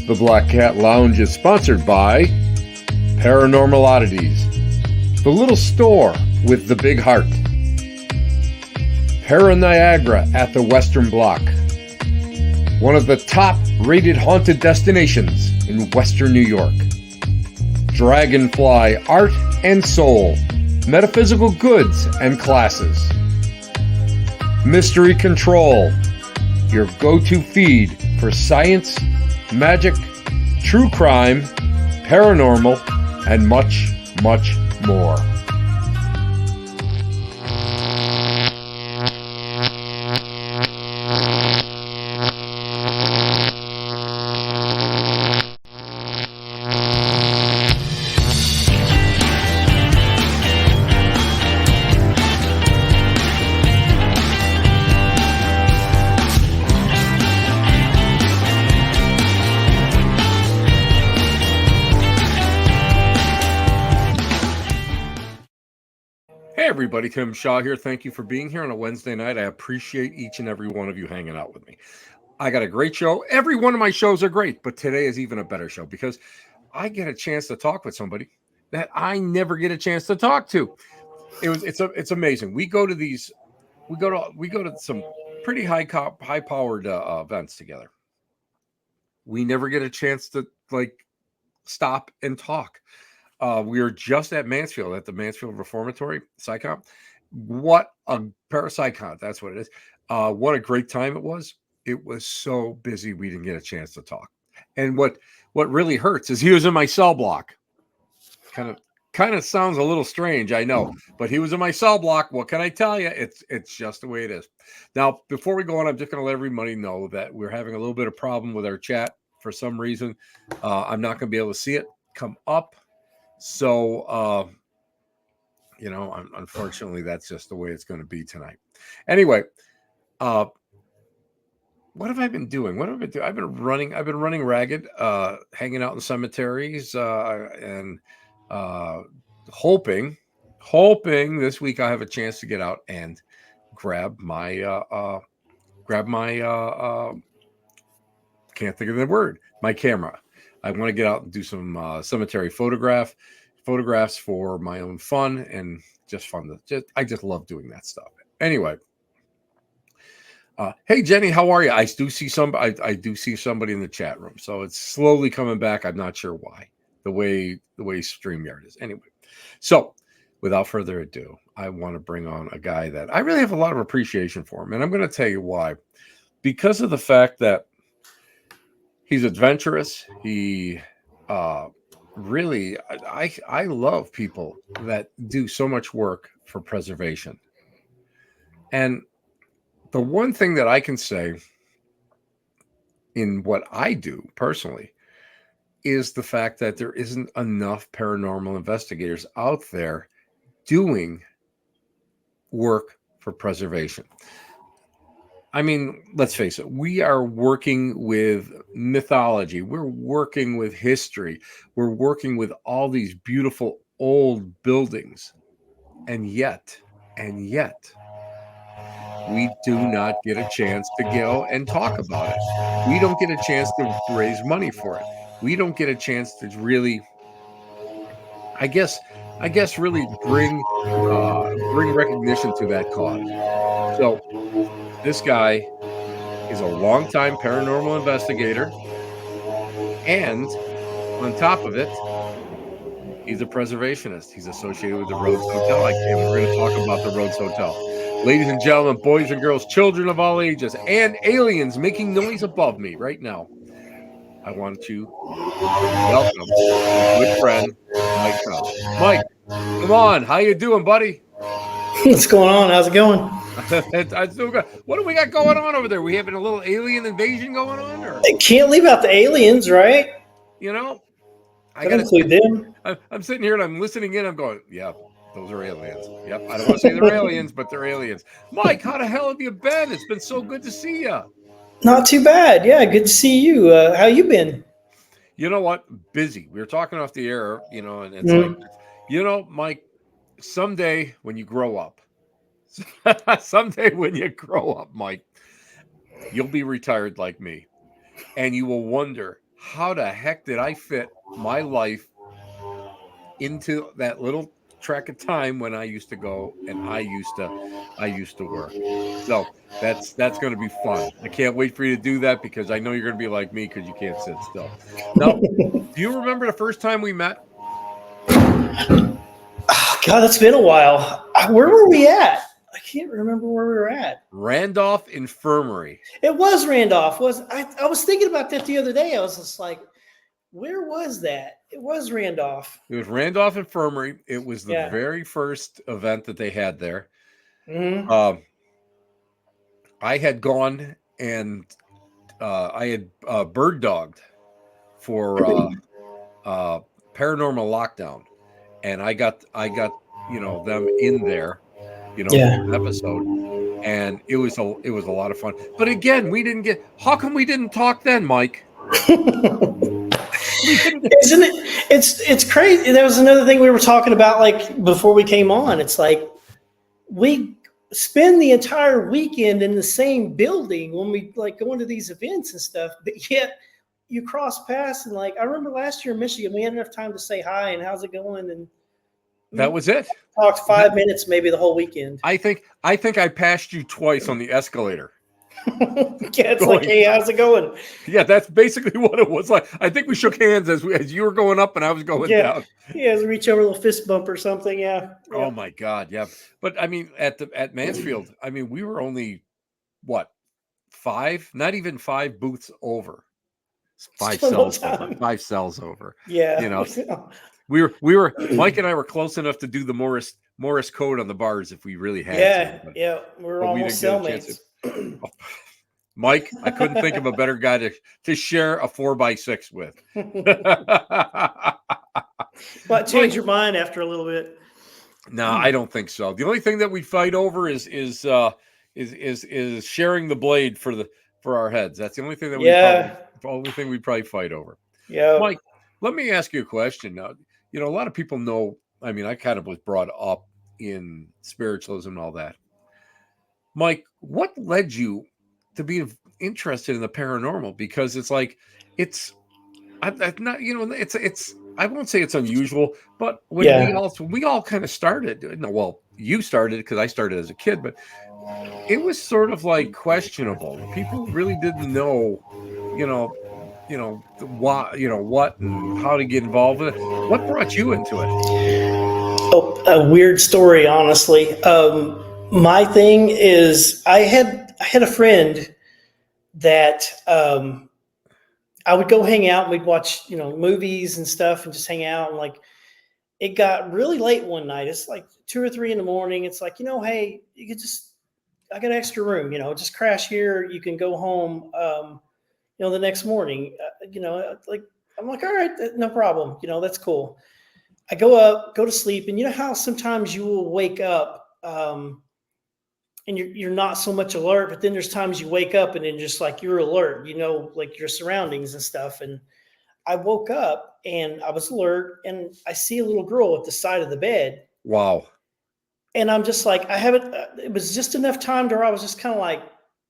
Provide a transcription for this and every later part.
The Black Cat Lounge is sponsored by Paranormal Oddities, the little store with the big heart, Niagara at the Western Block, one of the top-rated haunted destinations in Western New York, Dragonfly Art and Soul, metaphysical goods and classes, Mystery Control, your go-to feed for science, magic, true crime, paranormal, and much, much more. Hey everybody, Tim Shaw here. Thank you for being here on a Wednesday night. I appreciate each and every one of you hanging out with me. I got a great show. Every one of my shows are great, but today is even a better show because I get a chance to talk with somebody that I never get a chance to talk to. It's amazing. We go to some pretty high powered events together. We never get a chance to stop and talk. We were just at Mansfield, at the Mansfield Reformatory Psychon. What a parapsychon, that's what it is. What a great time it was. It was so busy we didn't get a chance to talk. And what really hurts is he was in my cell block. Kind of sounds a little strange, I know, but he was in my cell block. What can I tell you? It's just the way it is. Now, before we go on, I'm just going to let everybody know that we're having a little bit of problem with our chat for some reason. I'm not going to be able to see it come up. So, unfortunately, that's just the way it's going to be tonight. Anyway, what have I been doing? I've been running ragged, hanging out in cemeteries, and hoping this week I have a chance to get out and grab my can't think of the word, my camera. I want to get out and do some cemetery photographs for my own fun and just fun. I just love doing that stuff. Anyway, hey Jenny, how are you? I do see somebody in the chat room, so it's slowly coming back. I'm not sure why. The way StreamYard is. Anyway, so without further ado, I want to bring on a guy that I really have a lot of appreciation for him, and I'm going to tell you why. Because of the fact that he's adventurous. He really, I love people that do so much work for preservation. And the one thing that I can say in what I do personally is the fact that there isn't enough paranormal investigators out there doing work for preservation. I mean, let's face it, we are working with mythology. We're working with history. We're working with all these beautiful old buildings. And yet, we do not get a chance to go and talk about it. We don't get a chance to raise money for it. We don't get a chance to really, I guess, really bring recognition to that cause. So this guy is a longtime paranormal investigator, and on top of it, he's a preservationist. He's associated with the Rhodes Hotel. And we're going to talk about the Rhodes Hotel. Ladies and gentlemen, boys and girls, children of all ages, and aliens making noise above me right now, I want to welcome my good friend, Mike Couch. Mike, come on. How you doing, buddy? What's going on? How's it going? What do we got going on over there? We having a little alien invasion going on? Or? They can't leave out the aliens, right? I got to include them. I'm sitting here and I'm listening in. I'm going, yeah, those are aliens. Yep. I don't want to say they're aliens, but they're aliens. Mike, how the hell have you been? It's been so good to see you. Not too bad. Yeah, good to see you. How you been? You know what? Busy. We were talking off the air, and it's like, Mike, someday when you grow up, Mike, you'll be retired like me. And you will wonder how the heck did I fit my life into that little track of time when I used to go and I used to work. So that's going to be fun. I can't wait for you to do that because I know you're going to be like me because you can't sit still. Now, do you remember the first time we met? God, that's been a while. Where were we at? I can't remember where we were at. Randolph Infirmary. It was Randolph. I was thinking about that the other day. I was just like, where was that? It was Randolph. It was Randolph Infirmary. It was the Yeah. very first event that they had there. Mm-hmm. I had gone and I had bird dogged for paranormal lockdown, and I got them in there, Yeah. for an episode, and it was a lot of fun. But again, we didn't get. How come we didn't talk then, Mike? We didn't. Isn't it? It's crazy. That was another thing we were talking about, like before we came on. It's like we spend the entire weekend in the same building when we like go into these events and stuff, but yet you cross paths and like I remember last year in Michigan, we had enough time to say hi and how's it going, and That was it. talked 5 minutes maybe the whole weekend. I think I passed you twice on the escalator. Yeah, it's like, hey, how's it going? Yeah, that's basically what it was like. I think we shook hands as you were going up and I was going down. Yeah, reach over a little fist bump or something. Yeah. Oh my God, yeah. But I mean, at Mansfield, I mean, we were only what 5, not even 5 booths over, 5 cells over, 5 cells over. Yeah. We were Mike and I were close enough to do the Morris code on the bars if we really had to. Yeah, we're almost cellmates. Mike, I couldn't think of a better guy to share a 4x6 with. But change your mind after a little bit. No, I don't think so. The only thing that we fight over is sharing the blade for our heads. That's the only thing that we probably fight over. Yeah, Mike, let me ask you a question now. A lot of people know. I mean, I kind of was brought up in spiritualism and all that. Mike, what led you to be interested in the paranormal? Because it's like I'm not. It's. I won't say it's unusual, but when we all kind of started. No, well, you started because I started as a kid, but it was sort of like questionable. People really didn't know, what and how to get involved with it. What brought you into it? Oh, a weird story, honestly. My thing is, I had a friend that I would go hang out and we'd watch, movies and stuff and just hang out. And like, it got really late one night. It's like 2 or 3 in the morning. It's like, hey, you could I got an extra room, just crash here. You can go home, the next morning, like, I'm like, all right, no problem. That's cool. I go up, go to sleep. And you know how sometimes you will wake up, and you're not so much alert, but then there's times you wake up and then just like you're alert, like your surroundings and stuff. And I woke up and I was alert and I see a little girl at the side of the bed. Wow. And I'm just like, it was just enough time to where I was just kind of like,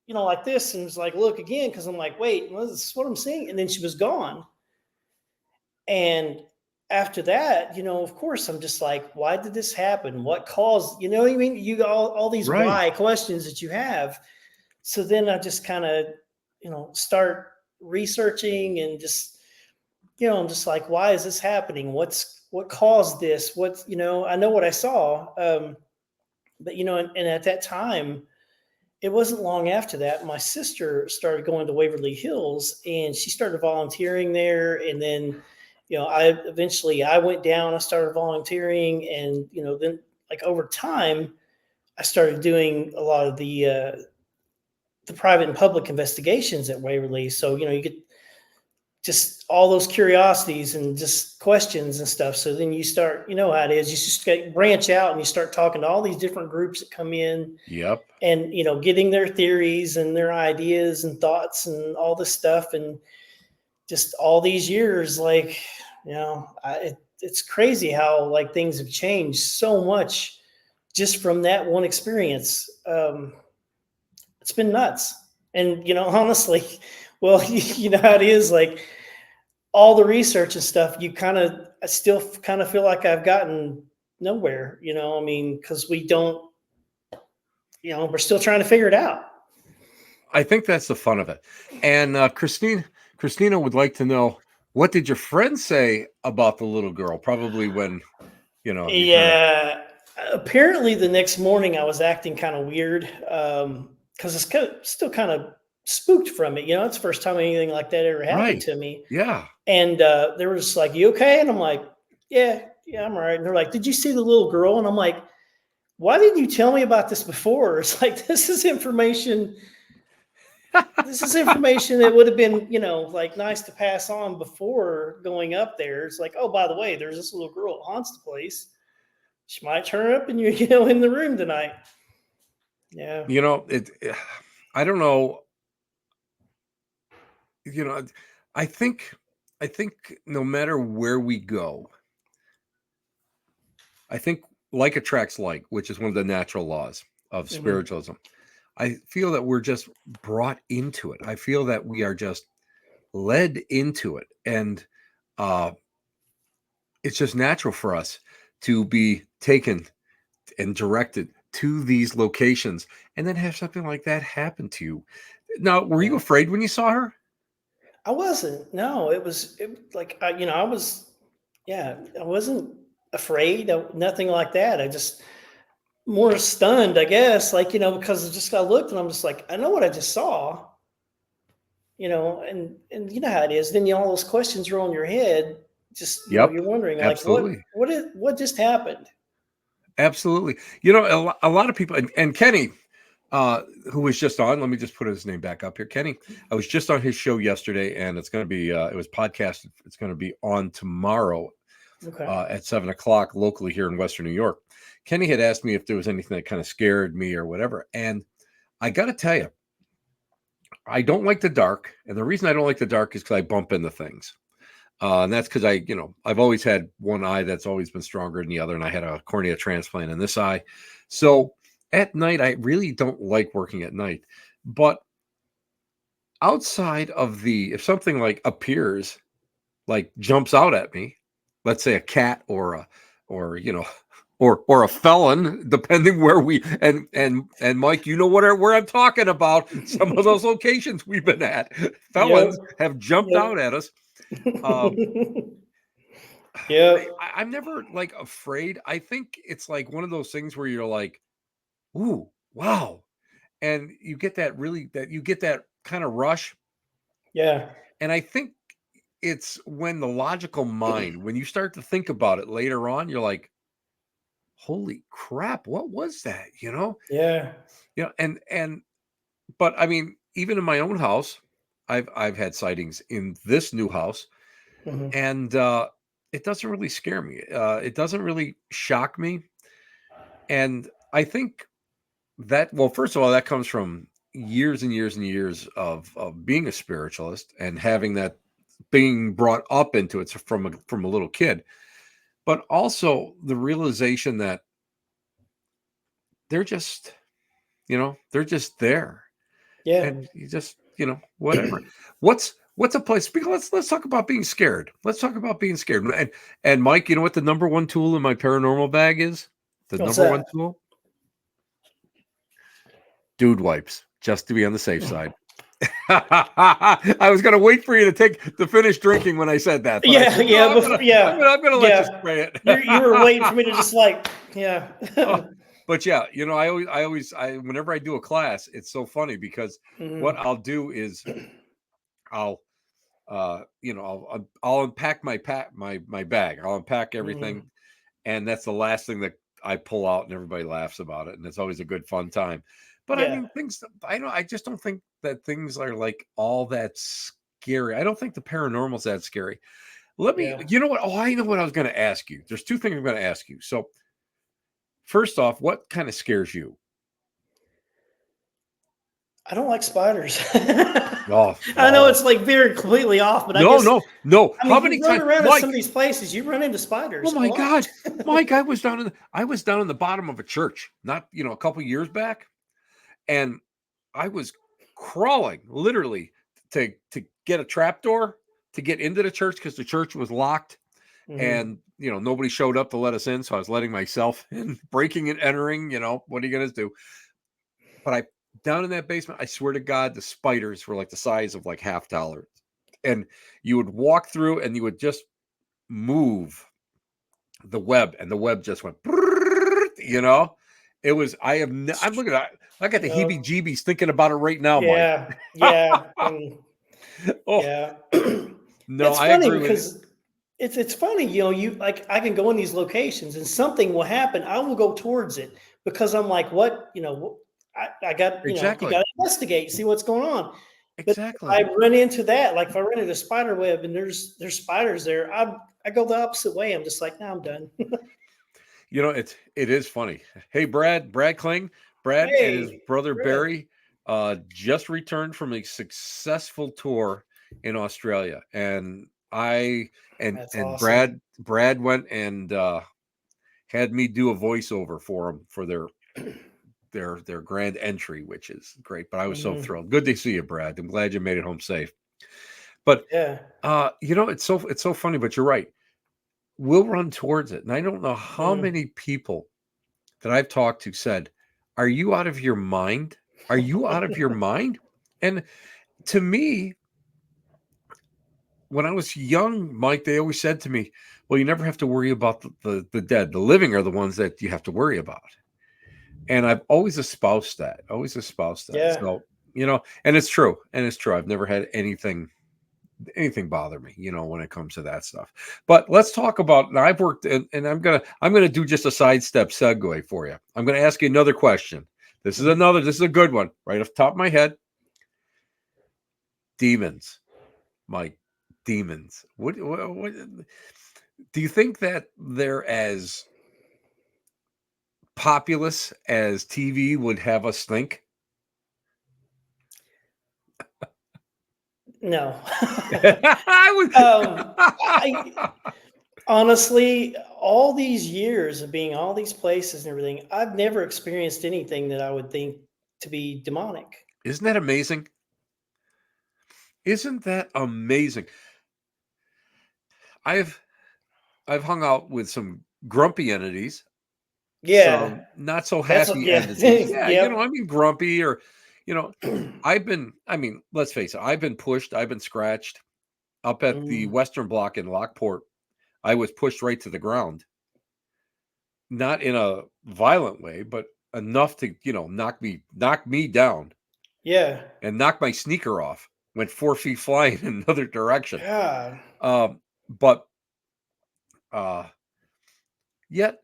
like this. And was like, look again. Cause I'm like, wait, this is what I'm seeing. And then she was gone. And after that, of course, I'm just like, why did this happen? What caused, you know what I mean? You got all these why questions that you have. So then I just kind of, start researching and just, I'm just like, why is this happening? What caused this? I know what I saw. But, and at that time, it wasn't long after that, my sister started going to Waverly Hills and she started volunteering there. And then, I went down, I started volunteering and, then like over time, I started doing a lot of the private and public investigations at Waverly. So, you get just all those curiosities and just questions and stuff. So then you start, how it is, you just branch out and you start talking to all these different groups that come in. Yep. And, getting their theories and their ideas and thoughts and all this stuff. And just all these years, like, it's crazy how like things have changed so much just from that one experience. It's been nuts. And, honestly, well, you know how it is, like all the research and stuff, I still kind of feel like I've gotten nowhere, I mean, because we don't, we're still trying to figure it out. I think that's the fun of it. And Christina would like to know, what did your friends say about the little girl? Probably when, you kind of, Yeah. Apparently, the next morning I was acting kind of weird because it's still kind of spooked from it. It's the first time anything like that ever happened right. to me. Yeah. And they were just like, "You okay?" And I'm like, "Yeah, yeah, I'm all right." And they're like, "Did you see the little girl?" And I'm like, "Why didn't you tell me about this before?" It's like this is information. This is information that would have been, like nice to pass on before going up there. It's like, oh, by the way, there's this little girl that haunts the place. She might turn up and you're, in the room tonight. Yeah. It I don't know, you know, I think I think no matter where we go, I think like attracts like, which is one of the natural laws of Hmm. spiritualism. I feel that we're just brought into it. I feel that we are just led into it. And uh it's just natural for us to be taken and directed to these locations and then have something like that happen to you. Now, were you Yeah. afraid when you saw her? I wasn't. No, like, I was, yeah, I wasn't afraid of nothing like that. I just more stunned, I guess, like, because I looked and I'm just like, I know what I just saw, and you know how it is. Then all those questions are on your head. Just, Yep. you're wondering like, Absolutely. what just happened? Absolutely. A lot of people, and Kenny, who was just on, let me just put his name back up here. Kenny, I was just on his show yesterday, and it's going to be, it was podcasted. It's going to be on tomorrow Okay. at 7 o'clock locally here in Western New York. Kenny had asked me if there was anything that kind of scared me or whatever. And I got to tell you, I don't like the dark. And the reason I don't like the dark is because I bump into things. And that's because I've always had one eye that's always been stronger than the other. And I had a cornea transplant in this eye. So at night, I really don't like working at night. But outside of if something like appears, like jumps out at me, let's say a cat or or a felon, depending where we and Mike, where I'm talking about. Some of those locations we've been at, Yep. felons have jumped Yep. out at us. Um, Yep. I'm never like afraid. I think it's like one of those things where you're like, ooh, wow. And you get that kind of rush. Yeah. And I think it's when the logical mind, when you start to think about it later on, you're like, holy crap, what was that? Yeah. And but I mean, even in my own house, I've had sightings in this new house, Hmm. and it doesn't really scare me. It doesn't really shock me. And I think that, well, first of all, that comes from years and years and years of being a spiritualist and having that being brought up into it from a little kid, but also the realization that they're just, they're just there, Yeah. and you just, whatever. What's a place? Because let's talk about being scared. Let's talk about being scared. And Mike, you know what the number one tool in my paranormal bag is? The What's number one that? tool, dude wipes, just to be on the safe side. I was gonna wait for you to finish drinking when I said that, but I Yeah. said no. Yeah. Before, yeah. I'm gonna let you Yeah. spray it. You were waiting for me to just like, yeah. Oh, but yeah, whenever I do a class, it's so funny because what Hmm. I'll do is I'll I'll unpack my bag. I'll unpack everything, Hmm. and that's the last thing that I pull out, and everybody laughs about it, and it's always a good fun time. But I Yeah. mean, I just don't think that things are like all that scary. I don't think the paranormal's that scary. Yeah. You know what? Oh, I know what I was going to ask you. There's two things I'm going to ask you. So, first off, what kind of scares you? I don't like spiders. Oh, I know oh, it's like very completely off, but I no, guess no, no. I How mean you many run times, around in some of Mike? these places, you run into Oh spiders a my lot. God, Mike! I was down in the bottom of a church, not a couple years back, and I was crawling literally to get a trap door. to get into the church because the church was locked. And, nobody showed up to let us in. So I was letting myself in, breaking and entering, what are you going to do? But down in that basement, I swear to God, the spiders were like the size of like half dollars. And you would walk through and you would just move the web and the web just went, it was, I'm looking at, I got the heebie jeebies thinking about it right now, Mike. Yeah. Oh, no, It's I funny agree with you. because it's funny, you like I can go in these locations and something will happen. I will go towards it because I'm like, what, I got, you got Exactly. to investigate, see what's going on. But Exactly. I run into that, like if I run into a spider web and there's spiders there, I go the opposite way. I'm just like, no, I'm done. It is funny. Hey, Brad Kling, Brad and his Hey, brother Brad. Barry just returned from a successful tour in Australia. And That's awesome. Brad went and had me do a voiceover for them for their grand entry, which is great. But I was so thrilled. Good to see you, Brad. I'm glad you made it home safe. But Yeah. it's so funny, but you're right. We'll run towards it. And I don't know how many people that I've talked to said, "Are you out of your mind? Are you out of your mind?" And to me, when I was young, Mike, they always said to me, "Well, you never have to worry about the dead. The living are the ones that you have to worry about." And I've always espoused that. Yeah. So, and it's true. And it's true. I've never had anything bother me, when it comes to that stuff. But let's talk about, now I've worked and I'm gonna do just a sidestep segue for you. I'm gonna ask you another question. This is a good one, right off the top of my head. Demons, Mike, demons. What do you think that they're as populous as TV would have us think? No. I I honestly, all these years of being all these places and everything, I've never experienced anything that I would think to be demonic. Isn't that amazing? Isn't that amazing? I've I've hung out with some grumpy entities, Yeah. some not so That's happy yeah. entities. Yeah, Yep. I mean grumpy or you know, let's face it, I've been pushed, I've been scratched up at the Mm, Western Block in Lockport. I was pushed right to the ground. Not in a violent way, but enough to, knock me down yeah. and knock my sneaker off. Went 4 feet flying in another direction. God. But yet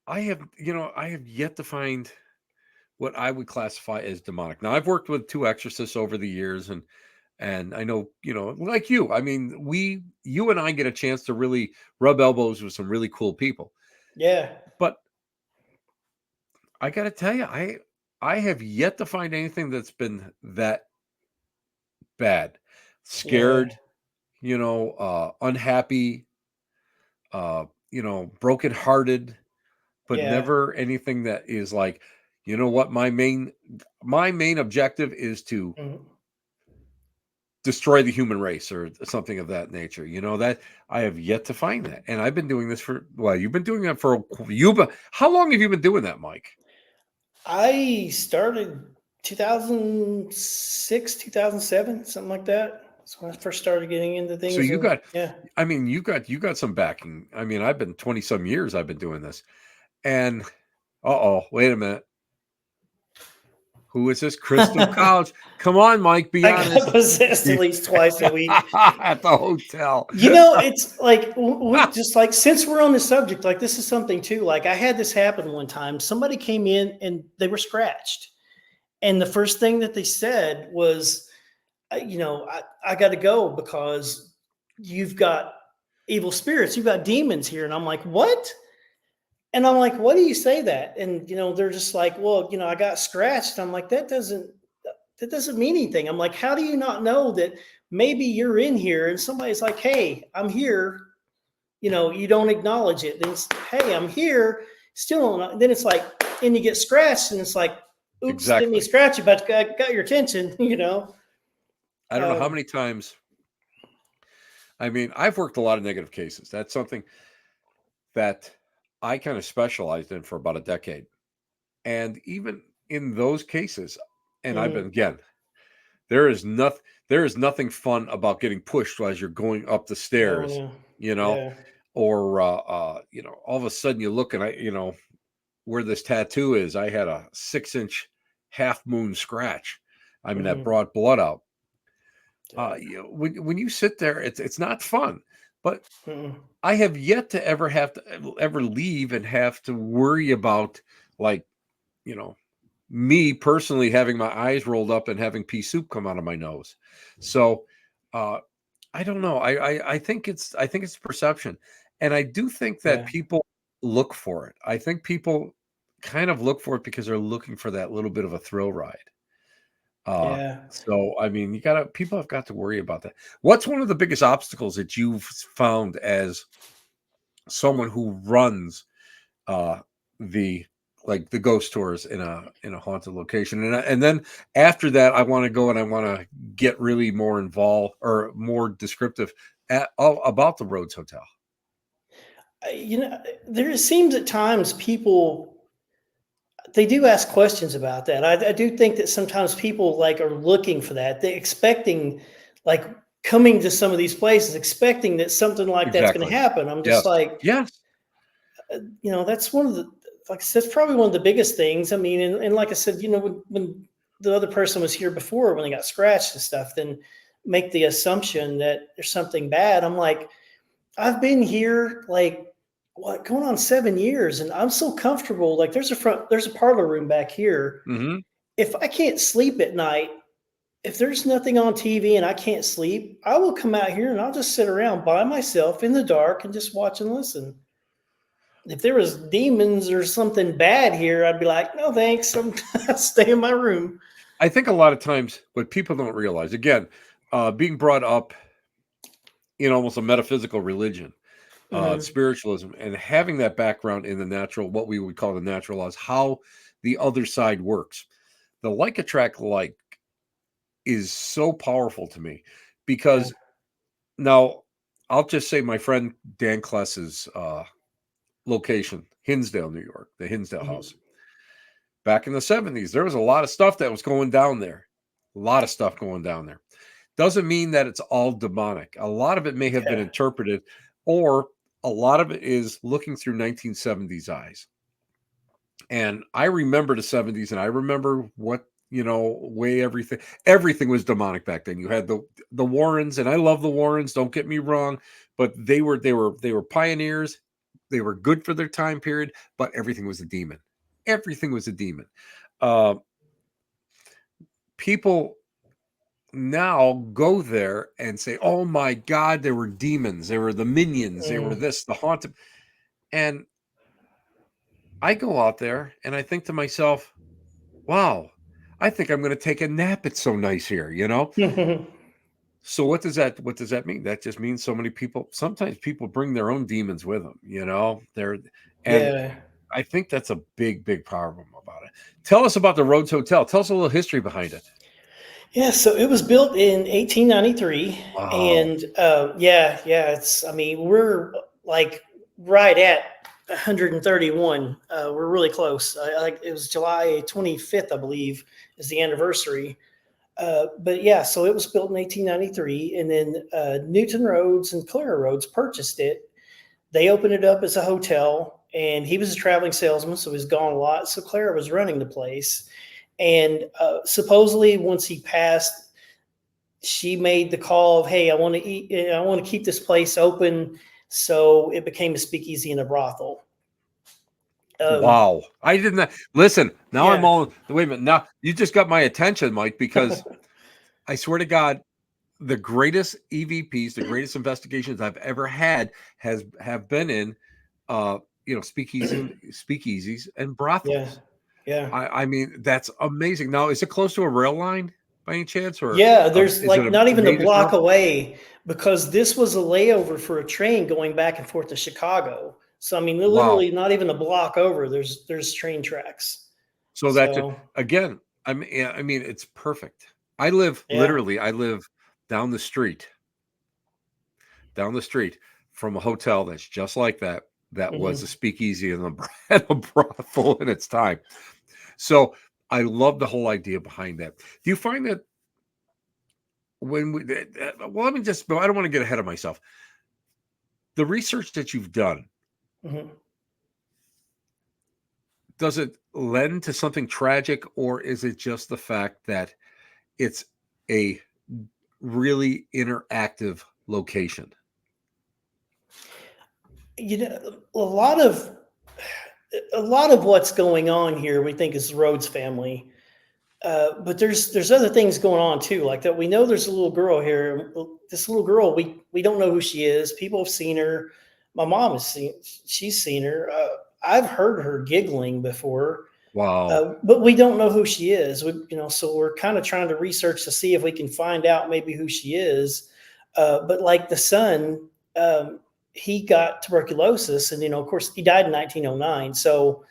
I have yet to find what I would classify as demonic. Now I've worked with two exorcists over the years and I know, like you, I mean, you and I get a chance to really rub elbows with some really cool people. Yeah. But I got to tell you, I have yet to find anything that's been that bad. Yeah. Scared, unhappy, brokenhearted, but Yeah. never anything that is like, you know what, my main objective is to Mhm. destroy the human race or something of that nature. That I have yet to find that. And I've been doing this you've been doing that for how long have you been doing that, Mike? I started 2006, 2007, something like that. That's when I first started getting into So things. you And got yeah. I mean, you got some backing. I mean, I've been 20 some years I've been doing this. And wait a minute. Who is this? Crystal Couch. Come on, Mike, be I got honest. possessed at least twice a week. At the hotel. It's like just like since we're on the subject, like this is something too. Like I had this happen one time. Somebody came in and they were scratched, and the first thing that they said was, I got to go because you've got evil spirits, you've got demons here, and I'm like, what? And I'm like, what do you say that? And they're just like, well, I got scratched. I'm like, that doesn't mean anything. I'm like, how do you not know that maybe you're in here and somebody's like, hey, I'm here. You don't acknowledge it. Then it's, hey, I'm here. Still don't. Then it's like, and you get scratched and it's like, oops, didn't mean Exactly. to scratch you, but got your attention, I don't know how Um, many times I mean, I've worked a lot of negative cases. That's something that I kind of specialized in for about a decade. And even in those cases, and I've been Hmm. again, there is nothing fun about getting pushed as you're going up the Oh stairs, no. you know, Yeah. or all of a sudden you look and where this tattoo is, I had a 6-inch half moon scratch. I mean, that Hmm. brought blood out. Yeah. When you sit there, it's not fun. But Mm-mm. I have yet to ever have to ever leave and have to worry about, like, you know, me personally having my eyes rolled up and having pea soup come out of my nose. So uh I don't know. I think it's perception. And I do think that Yeah. people look for it. I think people kind of look for it because they're looking for that little bit of a thrill ride. Uh Yeah. so I mean, you gotta people have got to worry about that. What's one of the biggest obstacles that you've found as someone who runs uh the the ghost tours in a haunted location? And then after that, I want to go and I want to get really more involved or more descriptive about the Rhodes Hotel. There seems at times people they do ask questions about that. I do think that sometimes people like are looking for that. They're expecting, like, coming to some of these places, expecting that something like that's going to Exactly. happen. I'm just Yes. like, Yes. that's one of the, like I said, that's probably one of the biggest things. I mean, and like I said, when the other person was here before, when they got scratched and stuff, then make the assumption that there's something bad. I'm like, I've been here like what going on 7 years, and I'm so comfortable. Like there's a parlor room back here. Hmm. If I can't sleep at night, if there's nothing on TV and I can't sleep, I will come out here and I'll just sit around by myself in the dark and just watch and listen. If there was demons or something bad here, I'd be like, no thanks, I'm stay in my room. I think a lot of times what people don't realize, again, being brought up in almost a metaphysical religion, Hmm. spiritualism, and having that background in the natural, what we would call the natural laws, how the other side works. The like attract like is so powerful to me Yeah. because now I'll just say my friend Dan Kless's location, Hinsdale, New York, the Hinsdale Hmm. house. Back in the 70s, there was a lot of stuff that was going down there. A lot of stuff going down there. Doesn't mean that it's all demonic. A lot of it may have been Yeah. interpreted, or a lot of it is looking through 1970s eyes. And I remember the 70s, and I remember what, way everything was demonic back then. You had the Warrens, and I love the Warrens, don't get me wrong, but they were pioneers. They were good for their time period, but everything was a demon. Everything was a demon. Uh, People now go there and say, "Oh my God, there were demons. There were the minions. They were Mm. this, the haunted." And I go out there and I think to myself, "Wow, I think I'm going to take a nap. It's so nice here." So what does that mean? That just means so many people. Sometimes people bring their own demons with them. And Yeah. I think that's a big, big problem about it. Tell us about the Rhodes Hotel. Tell us a little history behind it. Yeah, so it was built in 1893, Wow. and yeah, I mean, we're like right at 131. We're really close. Like it was July 25th, I believe, is the anniversary. But yeah, so it was built in 1893, and then Newton Rhodes and Clara Rhodes purchased it. They opened it up as a hotel, and he was a traveling salesman, so he's gone a lot. So Clara was running the place, and supposedly once he passed, she made the call of, "Hey, I want to eat. I want to keep this place open." So it became a speakeasy and a brothel. Um, Wow. I didn't listen. Now I'm yeah. all wait a minute. Now you just got my attention, Mike, because I swear to God, the greatest EVPs, the greatest investigations I've ever had have been in speakeasies and Yeah. brothels. Yeah. I mean, that's amazing. Now, is it close to a rail line by any chance, or Yeah, there's is it like a not even a major block thoroughfare? away, because this was a layover for a train going back and forth to Chicago. So I mean, they're Wow. literally not even a block over. There's train tracks. So that's So again, I mean, it's perfect. I live yeah. literally, I live down the street down the street from a hotel that's just like that. That was a Mhm. speakeasy and and a brothel in its time. So I love the whole idea behind that. Do you find that when well, let me just, I don't want to get ahead of myself. The research that you've done, Mhm. does it lend to something tragic, or is it just the fact that it's a really interactive location? You know, a lot of what's going on here, we think is Rhodes family. But there's other things going on too, like that. We know there's a little girl here. This little girl, we don't know who she is. People have seen her. My mom has seen. She's seen her. I've heard her giggling before, Wow. but we don't know who she is. So we're kind of trying to research to see if we can find out maybe who she is. But like the son, he got tuberculosis, and of course, he died in 1909. So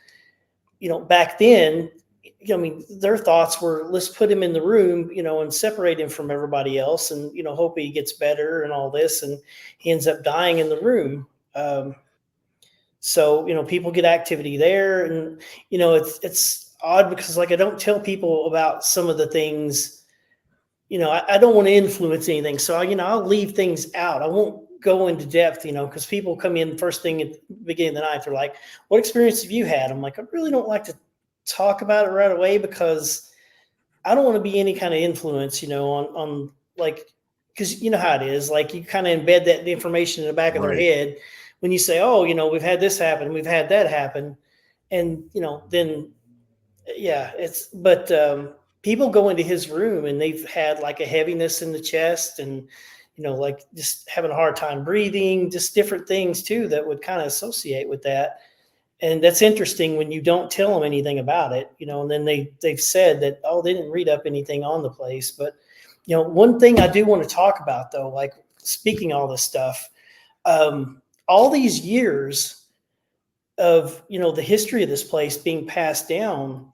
back then, I mean, their thoughts were, let's put him in the room, and separate him from everybody else, and hope he gets better and all this, and he ends up dying in the room. So people get activity there, and it's odd because like I don't tell people about some of the things. I don't want to influence anything, so I'll leave things out. I won't go into depth, because people come in first thing at the beginning of the night. They're like, "What experience have you had?" I'm like, I really don't like to talk about it right away because I don't want to be any kind of influence, on like, because you know how it is. Like you kind of embed that information in the back of their Right. head when you say, "Oh, we've had this happen, we've had that happen," and then yeah, it's but people go into his room and they've had like a heaviness in the chest and like just having a hard time breathing, just different things too that would kind of associate with that. And that's interesting when you don't tell them anything about it, and then they've said that, oh, they didn't read up anything on the place. But one thing I do want to talk about though, like speaking all this stuff, all these years of the history of this place being passed down,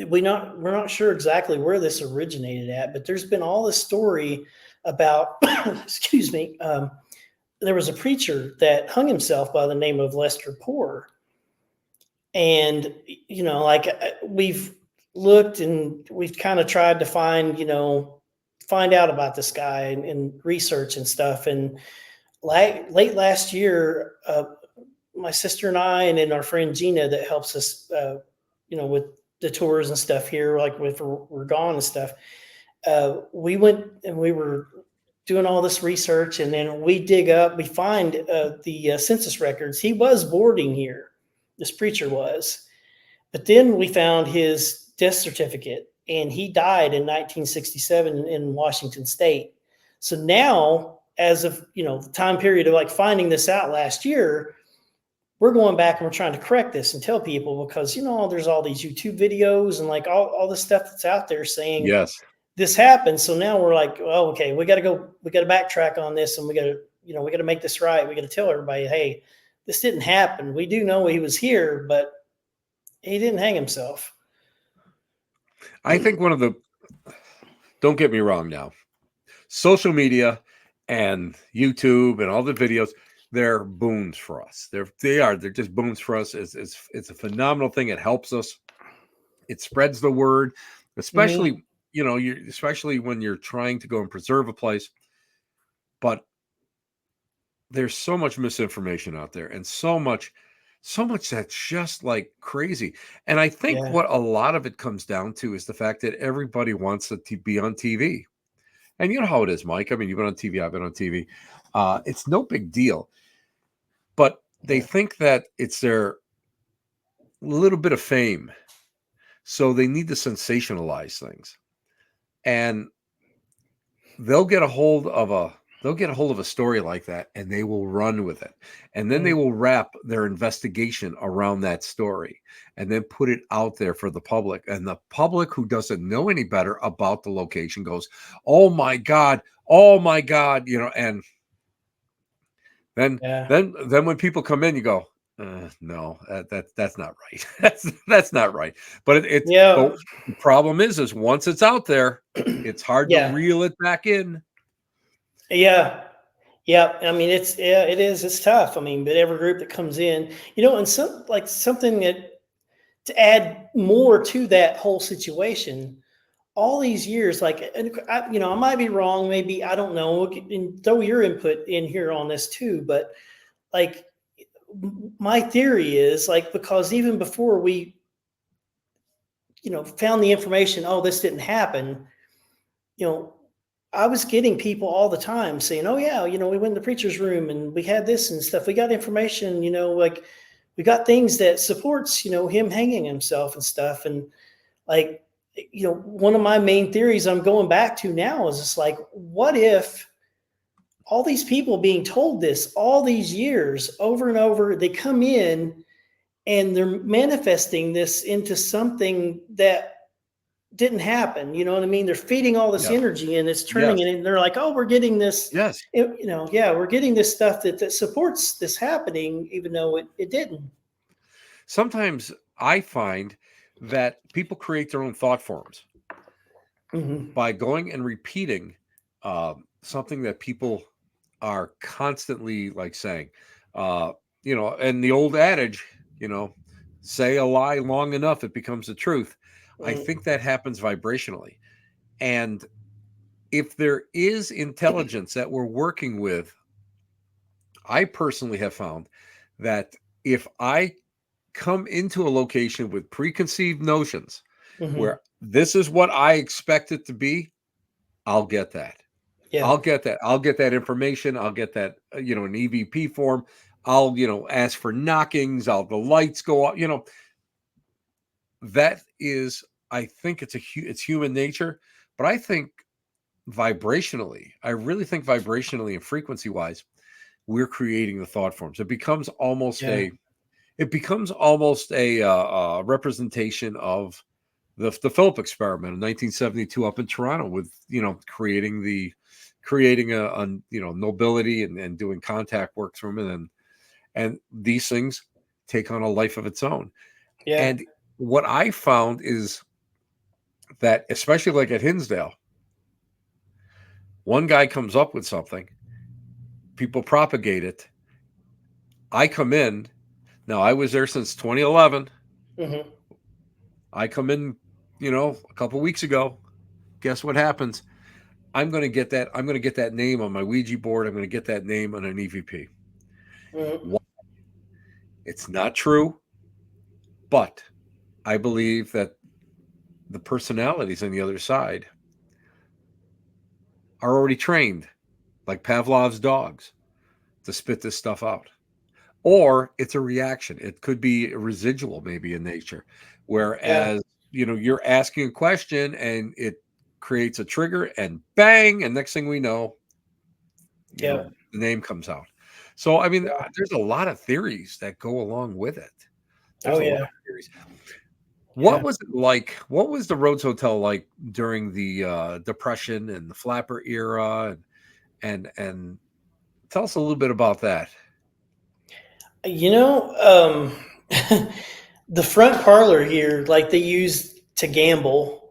we're not sure exactly where this originated at, but there's been all this story about excuse me, there was a preacher that hung himself by the name of Lester Poor. And like we've looked and we've kind of tried to find out about this guy and research and stuff. And late last year, my sister and I, and then our friend Gina that helps us, with the tours and stuff here, like if we're gone and stuff, we went and we were doing all this research, and then we find the census records. He was boarding here. This preacher was, but then we found his death certificate, and he died in 1967 in Washington State. So now, as of the time period of like finding this out last year, we're going back and we're trying to correct this and tell people, because there's all these YouTube videos and like all the stuff that's out there saying Yes. this happened. So now we're like, well, okay, we got to backtrack on this, and we got to make this right. We got to tell everybody, hey, this didn't happen. We do know he was here, but he didn't hang himself. I think one of the, don't get me wrong now, social media and YouTube and all the videos, they're boons for us. They're just boons for us. It's a phenomenal thing. It helps us. It spreads the word, Mm-hmm. especially especially when you're trying to go and preserve a place. But there's so much misinformation out there, and so much that's just like crazy. And I think Yeah. what a lot of it comes down to is the fact that everybody wants to be on TV. And you know how it is, Mike. I mean, you've been on TV, I've been on TV. It's no big deal, but they Yeah. think that it's their little bit of fame, so they need to sensationalize things, and they'll get a hold of a story like that, and they will run with it, and then they Mm. will wrap their investigation around that story, and then put it out there for the public. And the public, who doesn't know any better about the location, goes, "Oh my god, oh my god," and then Yeah. then when people come in, you go, no, that's not right. That's not right. But Yeah. but the problem is once it's out there, it's hard to Yeah. reel it back in. Yeah. Yeah, I mean it is it's tough. I mean, but every group that comes in, you know, and something that to add more to that whole situation, all these years, like, and you know, I might be wrong, maybe I don't know, and throw your input in here on this too, but like my theory is like because even before we, you know, found the information, oh, this didn't happen, you know, I was getting people all the time saying, "Oh yeah, you know, we went in the preacher's room and we had this and stuff. We got information, you know, like we got things that supports, you know, him hanging himself and stuff." And like, you know, one of my main theories I'm going back to now is just like, what if all these people being told this all these years over and over, they come in and they're manifesting this into something that didn't happen. You know what I mean? They're feeding all this Yes. energy and it's turning Yes. it. And they're like, oh, we're getting this, Yes. you know, yeah, we're getting this stuff that supports this happening, even though it didn't. Sometimes I find that people create their own thought forms Mm-hmm. by going and repeating something that people are constantly like saying. Uh, and the old adage, you know, say a lie long enough, it becomes the truth. I Mm-hmm. think that happens vibrationally. And if there is intelligence that we're working with, I personally have found that if I come into a location with preconceived notions Mm-hmm. where this is what I expect it to be, I'll get that. Yeah. I'll get that. I'll get that information. I'll get that, an EVP form. I'll, ask for knockings. The lights go up, that is, I think it's human nature, but I think I really think vibrationally and frequency wise, we're creating the thought forms. Yeah. It becomes almost a representation of the Philip experiment in 1972 up in Toronto with creating a nobility and doing contact work from it, and these things take on a life of its own. Yeah. And what I found is that, especially like at Hinsdale, one guy comes up with something, people propagate it. I come in. Now, I was there since 2011. Mm-hmm. I come in, a couple weeks ago. Guess what happens? I'm going to get that. I'm going to get that name on my Ouija board. I'm going to get that name on an EVP. Mm-hmm. It's not true, but I believe that the personalities on the other side are already trained, like Pavlov's dogs, to spit this stuff out. Or it's a reaction. It could be a residual, maybe in nature, Yeah. whereas you're asking a question and it creates a trigger, and bang, and next thing we know, Yeah. the name comes out. So I mean, Yeah. there's a lot of theories that go along with it. Oh There's a lot yeah. of theories. What Yeah. was it like? What was the Rhodes Hotel like during the Depression and the Flapper era, and tell us a little bit about that. You know, the front parlor here, like they use to gamble.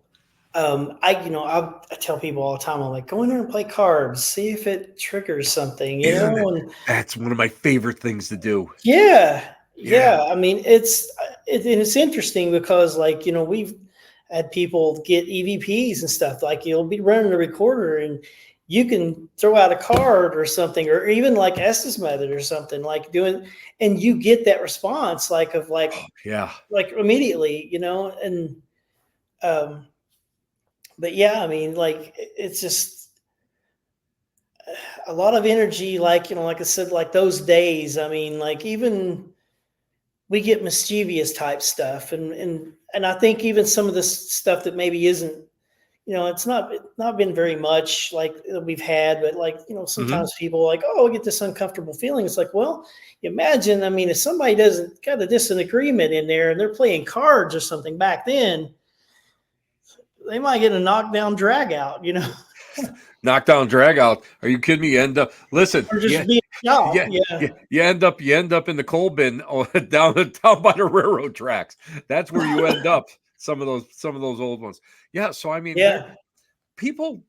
I tell people all the time, I'm like, go in there and play cards, see if it triggers something, you Isn't know? it? And That's one of my favorite things to do. yeah, Yeah. yeah. I mean, it's interesting because like, you know, we've had people get EVPs and stuff. Like you'll be running a recorder and you can throw out a card or something, or even like Estes method or something like doing, and you get that response like of Yeah. like immediately, you know, and um, but yeah, I mean, like it's just a lot of energy. Like you know, like I said, like those days. I mean, like even we get mischievous type stuff, and I think even some of this stuff that maybe isn't, you know, it's not been very much like we've had, but like you know, Hmm. sometimes people are like, oh, I get this uncomfortable feeling. It's like, well, imagine, I mean, if somebody doesn't got a disagreement in there and they're playing cards or something back then, they might get a knockdown drag out, you know, Knockdown, drag out. Are you kidding me? You end up, listen. or Yeah, just be shocked. yeah, Yeah. yeah. You end up in the coal bin down by the railroad tracks. That's where you end up. Some of those old ones. Yeah. So I mean, Yeah. people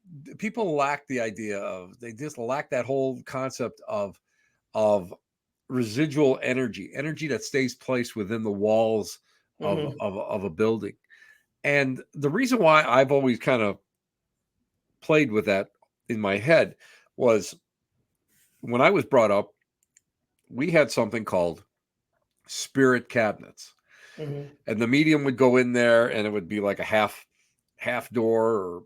lack the idea of, they just lack that whole concept of residual energy that stays placed within the walls Mhm. of a building. And the reason why I've always kind of played with that in my head was, when I was brought up, we had something called spirit cabinets, Mhm. and the medium would go in there, and it would be like a half door,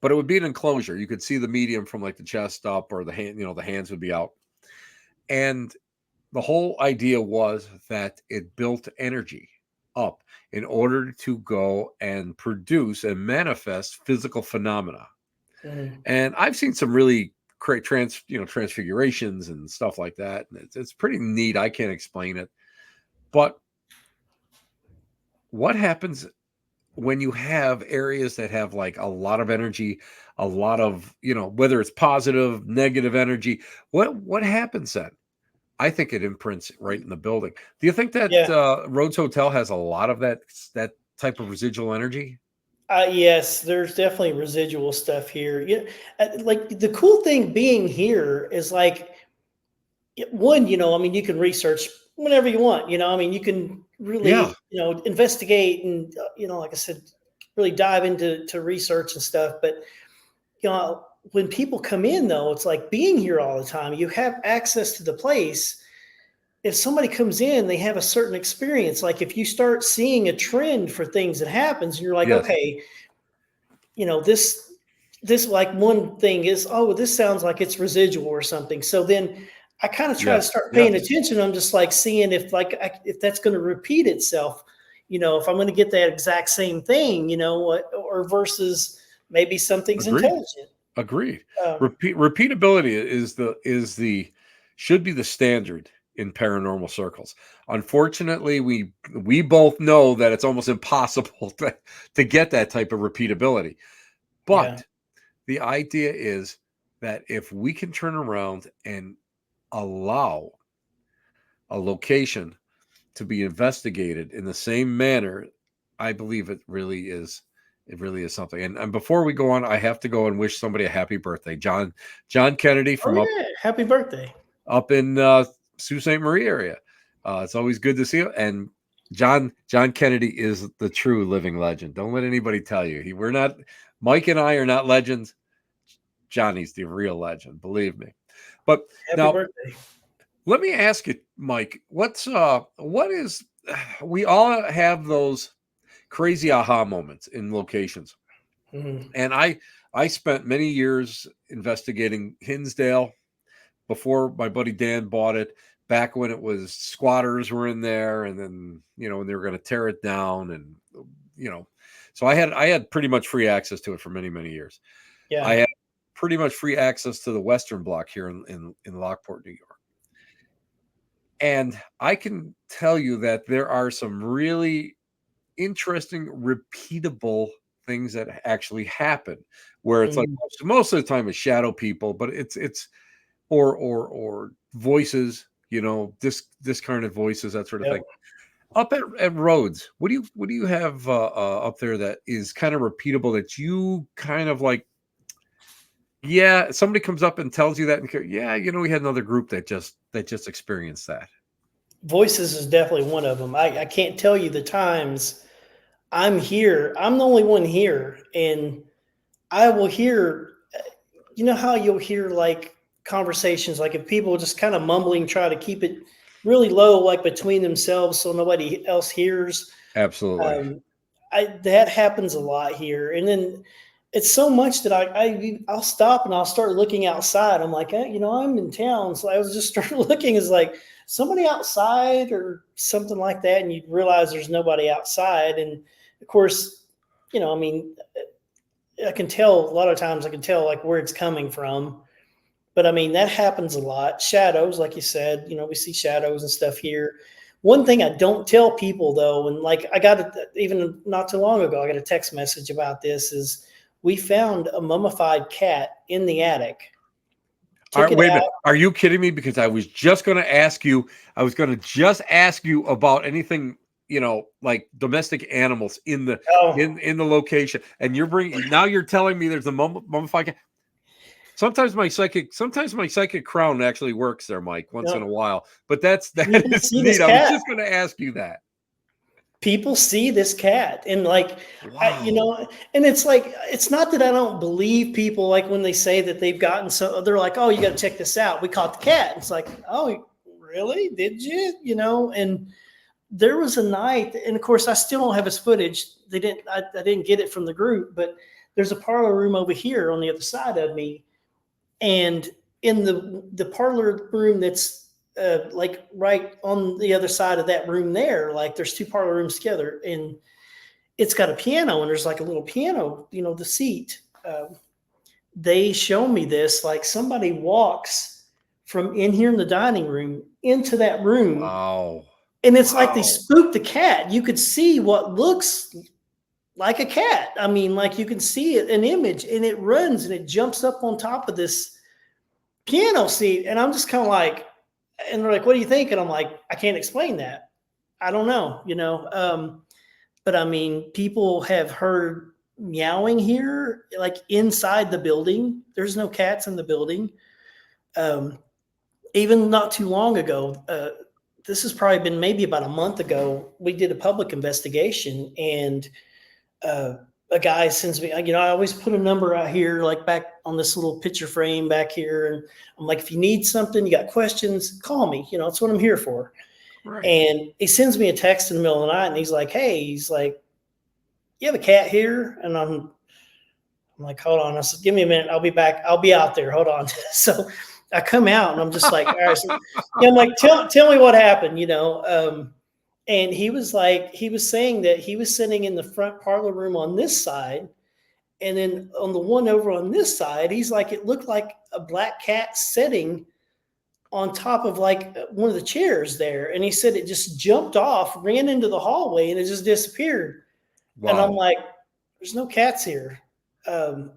but it would be an enclosure. You could see the medium from like the chest up, or the hand, the hands would be out. And the whole idea was that it built energy up in order to go and produce and manifest physical phenomena. Mhm. And I've seen some really great transfigurations and stuff like that. And it's pretty neat. I can't explain it. But what happens when you have areas that have like a lot of energy, a lot of, whether it's positive, negative energy, what happens then? I think it imprints right in the building. Do you think that Yeah. Rhodes Hotel has a lot of that type of residual energy? Yes, there's definitely residual stuff here. Yeah, like the cool thing being here is like one, I mean, you can research whenever you want. I mean, you can Yeah, really, investigate and like I said, really dive into research and stuff. But when people come in, though, it's like being here all the time. You have access to the place. If somebody comes in, they have a certain experience. Like if you start seeing a trend for things that happens, and you're like, yes, okay, this like one thing is, oh, this sounds like it's residual or something. So then I kind of try to yes, start paying yes. attention. I'm just like seeing if if that's going to repeat itself, if I'm going to get that exact same thing, or versus maybe something's Agreed. intelligent. Agreed. Um, Repeatability is the should be the standard in paranormal circles. Unfortunately, we both know that it's almost impossible to get that type of repeatability. yeah. But the idea is that if we can turn around and allow a location to be investigated in the same manner, I believe it really is. It really is something. And before we go on, I have to go and wish somebody a happy birthday. John Kennedy Oh from yeah. Happy birthday. up in Sault Ste. Marie area. It's always good to see you. And John Kennedy is the true living legend. Don't let anybody tell you. We're not, Mike and I are not legends. Johnny's the real legend, believe me. But Happy now birthday. let me ask you, Mike, what is, we all have those crazy aha moments in locations. Mhm. And I spent many years investigating Hinsdale before my buddy Dan bought it, back when it was squatters were in there, and then, when they were going to tear it down, and you know, so I had pretty much free access to it for many, many years. I Yeah. had pretty much free access to the Western Block here in Lockport, New York. And I can tell you that there are some really interesting, repeatable things that actually happen, where it's like Mhm. most of the time it's shadow people, but it's or voices, discarnate voices, that sort of thing. Yep. Up at Rhodes, what do you have up there that is kind of repeatable, that you kind of like? Yeah, somebody comes up and tells you that, and yeah, we had another group that just experienced that. Voices is definitely one of them. I can't tell you the times I'm here. I'm the only one here, and I will hear. You know how you'll hear like conversations, like if people just kind of mumbling, try to keep it really low, like between themselves, so nobody else hears. Absolutely. Um, that happens a lot here, and then it's so much that I'll stop and I'll start looking outside. I'm like, I'm in town, so I was just start looking. Is like somebody outside or something like that, and you realize there's nobody outside, and of course, I mean, I can tell a lot of times. I can tell like where it's coming from, but I mean that happens a lot. Shadows, like you said, we see shadows and stuff here. One thing I don't tell people though, and like I got it even not too long ago, I got a text message about this. Is we found a mummified cat in the attic. All Took right, it wait a minute. out. Are you kidding me? Because I was just going to ask you. I was going to just ask you about anything. like domestic animals in the Oh, in the location, and you're telling me there's a mummified cat. Sometimes my psychic crown actually works there, Mike, once in a no, while. But that people is see this neat. I was cat. just going to ask you that. People see this cat, and like, Wow. and it's like, it's not that I don't believe people, like when they say that they've gotten, so they're like, oh, you got to check this out, we caught the cat. It's like, oh, really, did you, and there was a night, and of course I still don't have his footage. I didn't get it from the group, but there's a parlor room over here on the other side of me, and in the parlor room that's like right on the other side of that room there, like there's two parlor rooms together, and it's got a piano, and there's like a little piano, the seat. They show me this, like somebody walks from in here in the dining room into that room, Wow. and it's like they Wow. spooked the cat. You could see what looks like a cat. I mean, like you can see it, an image, and it runs and it jumps up on top of this piano seat. And I'm just kind of like, and they're like, what do you think? And I'm like, I can't explain that. I don't know. But I mean, people have heard meowing here, like inside the building. There's no cats in the building. Um, Even not too long ago, this has probably been maybe about a month ago, we did a public investigation, and a guy sends me, I always put a number out here, like back on this little picture frame back here. And I'm like, if you need something, you got questions, call me. It's what I'm here for. Right. And he sends me a text in the middle of the night, and he's like, hey, you have a cat here? And I'm like, hold on. I said, give me a minute. I'll be back. I'll be out there. Hold on. So I come out, and I'm just like, all right. So, I'm like, tell me what happened, and he was like, he was saying that he was sitting in the front parlor room on this side. And then on the one over on this side, he's like, it looked like a black cat sitting on top of like one of the chairs there. And he said it just jumped off, ran into the hallway, and it just disappeared. And I'm Wow. like, there's no cats here. Um,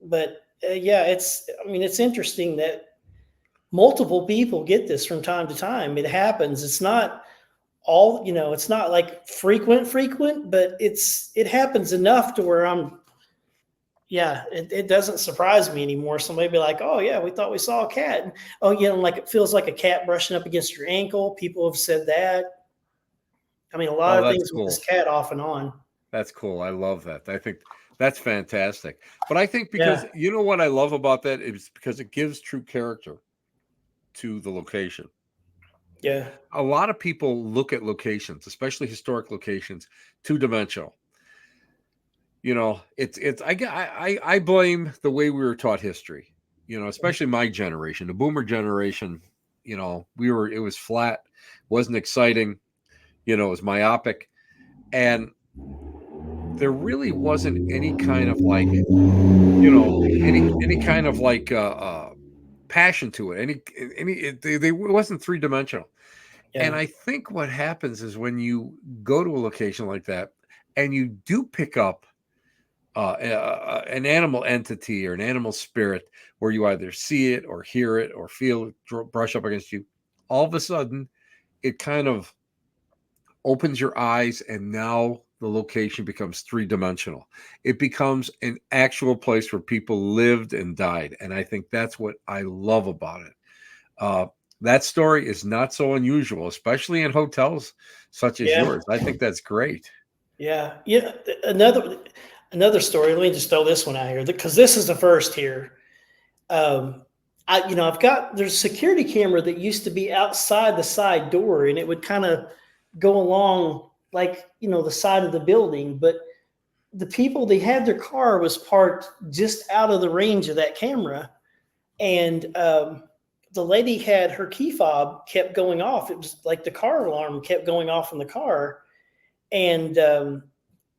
but yeah, it's interesting that multiple people get this from time to time. It happens. It's not all, it's not like frequent, but it happens enough to where it doesn't surprise me anymore. Somebody be like, oh yeah, we thought we saw a cat. And, oh yeah. And like, it feels like a cat brushing up against your ankle. People have said that. I mean, a lot Oh, of that's things with cool. this cat off and on. That's cool. I love that. I think that's fantastic. But I think because Yeah. you know what I love about that is because it gives true character to the location. Yeah. A lot of people look at locations, especially historic locations, two-dimensional. I blame the way we were taught history. Especially my generation, the boomer generation. It was flat, wasn't exciting. It was myopic, and there really wasn't any kind of like any kind of like passion to it. They wasn't three-dimensional. And Yeah. I think what happens is when you go to a location like that and you do pick up an animal entity or an animal spirit where you either see it or hear it or feel it brush up against you, all of a sudden it kind of opens your eyes, and now the location becomes three-dimensional. It becomes an actual place where people lived and died. And I think that's what I love about it. Uh, that story is not so unusual, especially in hotels such as Yeah. yours. I think that's great. Yeah. Yeah. Another story. Let me just throw this one out here because this is the first here. Um, there's a security camera that used to be outside the side door, and it would kind of go along like, the side of the building. But the people, they had their car was parked just out of the range of that camera. And the lady had her key fob kept going off. It was like the car alarm kept going off in the car. And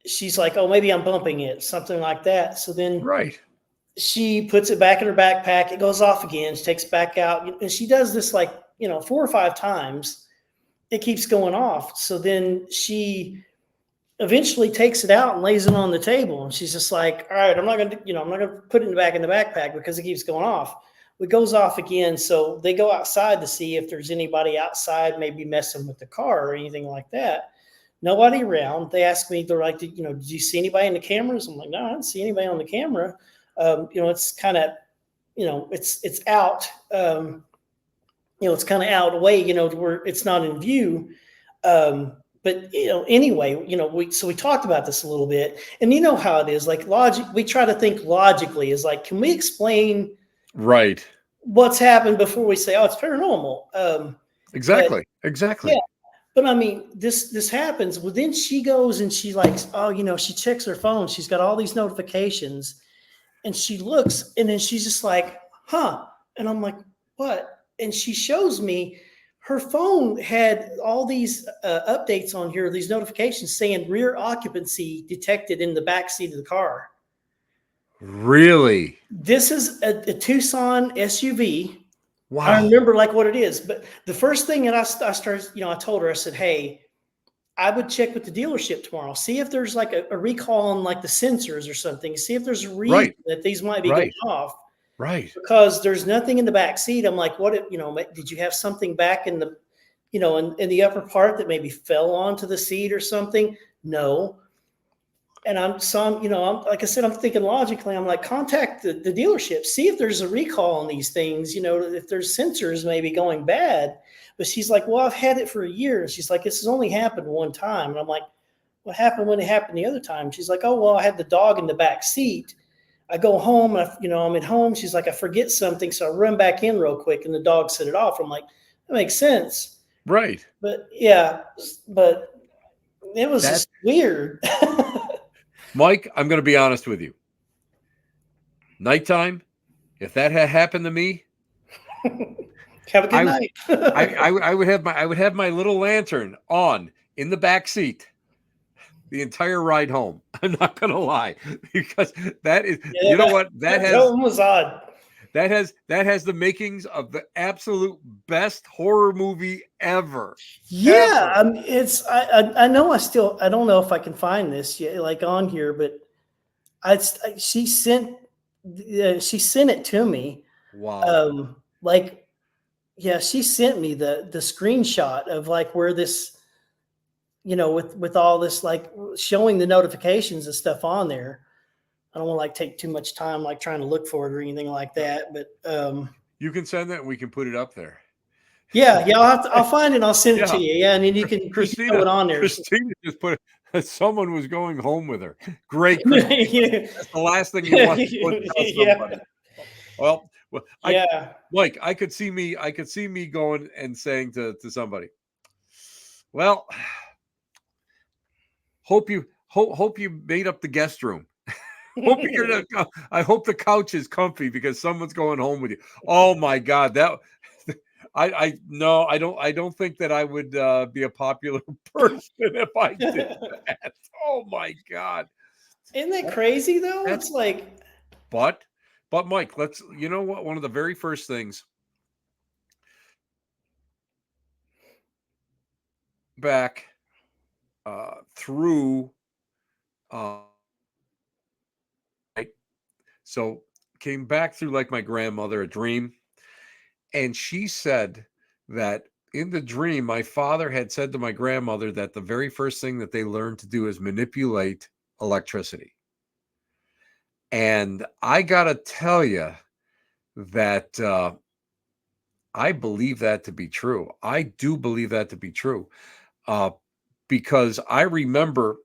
she's like, oh, maybe I'm bumping it, something like that. So then Right. she puts it back in her backpack. It goes off again. She takes it back out. And she does this like, 4 or 5 times. It keeps going off. So then she eventually takes it out and lays it on the table. And she's just like, all right, I'm not going to put it back in the backpack because it keeps going off. It goes off again. So they go outside to see if there's anybody outside maybe messing with the car or anything like that. nobody around. They asked me, they're like, did you see anybody in the cameras? I'm like, no, I didn't see anybody on the camera. It's kind of, it's out. It's kind of out of the way, where it's not in view. But anyway, we talked about this a little bit, and you know how it is. Like logic, we try to think logically. Is like, can we explain Right. what's happened before we say, oh, it's paranormal? Exactly. But, Exactly. yeah. But I mean, this happens. Well, then she goes and she like, she checks her phone. She's got all these notifications, and she looks, and then she's just like, huh? And I'm like, what? And she shows me her phone had all these updates on here, these notifications saying rear occupancy detected in the back seat of the car. Really? This is a Tucson SUV. Wow. I remember like what it is, but the first thing that I started, I told her, I said, hey, I would check with the dealership tomorrow, see if there's like a recall on like the sensors or something, see if there's a reason that these might be going off. Right. Because there's nothing in the back seat. I'm like, what, did you have something back in the, in the upper part that maybe fell onto the seat or something? No. And I'm like I said, I'm thinking logically. I'm like, contact the dealership, see if there's a recall on these things, if there's sensors maybe going bad. But she's like, well, I've had it for a year. And she's like, this has only happened one time. And I'm like, what happened when it happened the other time? She's like, oh, well, I had the dog in the back seat. I go home, and I'm at home. She's like, I forget something, so I run back in real quick, and the dog set it off. I'm like, that makes sense. Right. But yeah, but it was just weird. Mike, I'm going to be honest with you. Nighttime, if that had happened to me, have a good night. I would have my little lantern on in the back seat the entire ride home. I'm not going to lie, because that is, that was odd. That has the makings of the absolute best horror movie ever. Yeah, ever. I know I don't know if I can find this yet, like on here, but she sent it to me. Wow. She sent me the screenshot of like where this, with all this, like showing the notifications and stuff on there. I don't want to like take too much time like trying to look for it or anything like that, but you can send that and we can put it up there. Yeah, I'll find it and I'll send it to you. Yeah, and then you can throw it on there. Christina just put it, someone was going home with her. Great. That's the last thing you want to put on somebody. Well, Mike, I could see me going and saying to somebody, well, hope you made up the guest room. I hope the couch is comfy because someone's going home with you. Oh my God, that I don't think that I would be a popular person if I did that. Oh my God, isn't that crazy though? It's like, but Mike, you know what? One of the very first things back through. So came back through like my grandmother, a dream. And she said that in the dream, my father had said to my grandmother that the very first thing that they learned to do is manipulate electricity. And I got to tell you that I believe that to be true. I do believe that to be true because I remember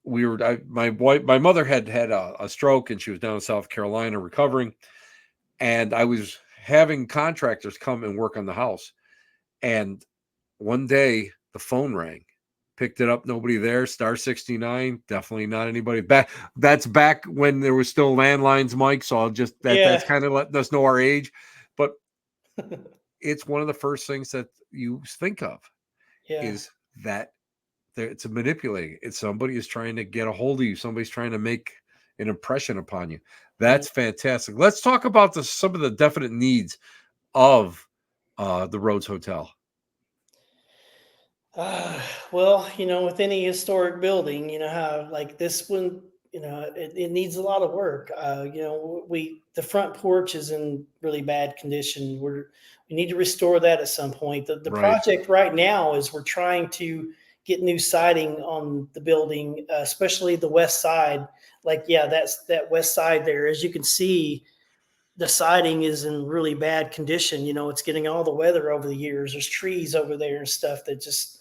my mother had a stroke and she was down in South Carolina recovering, and I was having contractors come and work on the house. And one day the phone rang, picked it up, nobody there, star 69, definitely not anybody back. That's back when there was still landlines, Mike. So that's kind of letting us know our age. But it's one of the first things that you think of is that it's a manipulating. It's somebody is trying to get a hold of you. Somebody's trying to make an impression upon you. That's fantastic. Let's talk about some of the definite needs of the Rhodes Hotel. Well, with any historic building, how like this one, it needs a lot of work. The front porch is in really bad condition. We need to restore that at some point. The project right now is we're trying to get new siding on the building, especially the west side. Like, yeah, that west side there. As you can see, the siding is in really bad condition. It's getting all the weather over the years. There's trees over there and stuff that just,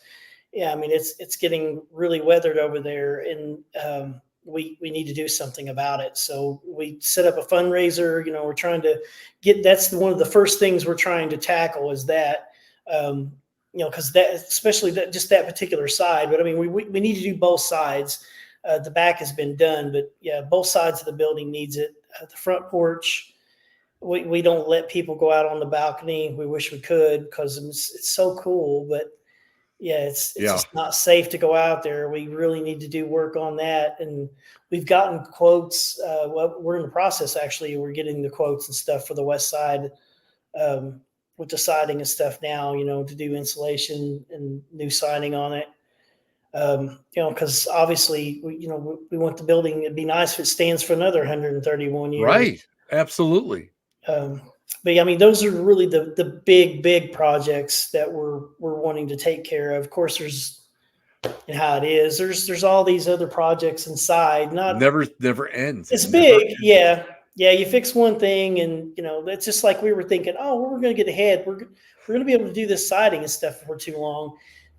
yeah, I mean, it's getting really weathered over there, and we need to do something about it. So we set up a fundraiser. We're trying to that's one of the first things we're trying to tackle is that, because that, especially just that particular side. But I mean, we need to do both sides. The back has been done, but yeah, both sides of the building needs it. The front porch, we don't let people go out on the balcony. We wish we could, because it's so cool, but yeah, it's just not safe to go out there. We really need to do work on that. And we've gotten quotes. Well, we're in the process, actually. We're getting the quotes and stuff for the west side, with the siding and stuff now, to do insulation and new siding on it. Because obviously, we want the building. It'd be nice if it stands for another 131 years. Right. Absolutely. But I mean, those are really the big projects that we're wanting to take care of. Of course, there's, and how it is. There's all these other projects inside. Never ends. It's big, yeah. You fix one thing, and it's just like we were thinking. Oh, we're going to get ahead. We're going to be able to do this siding and stuff for too long.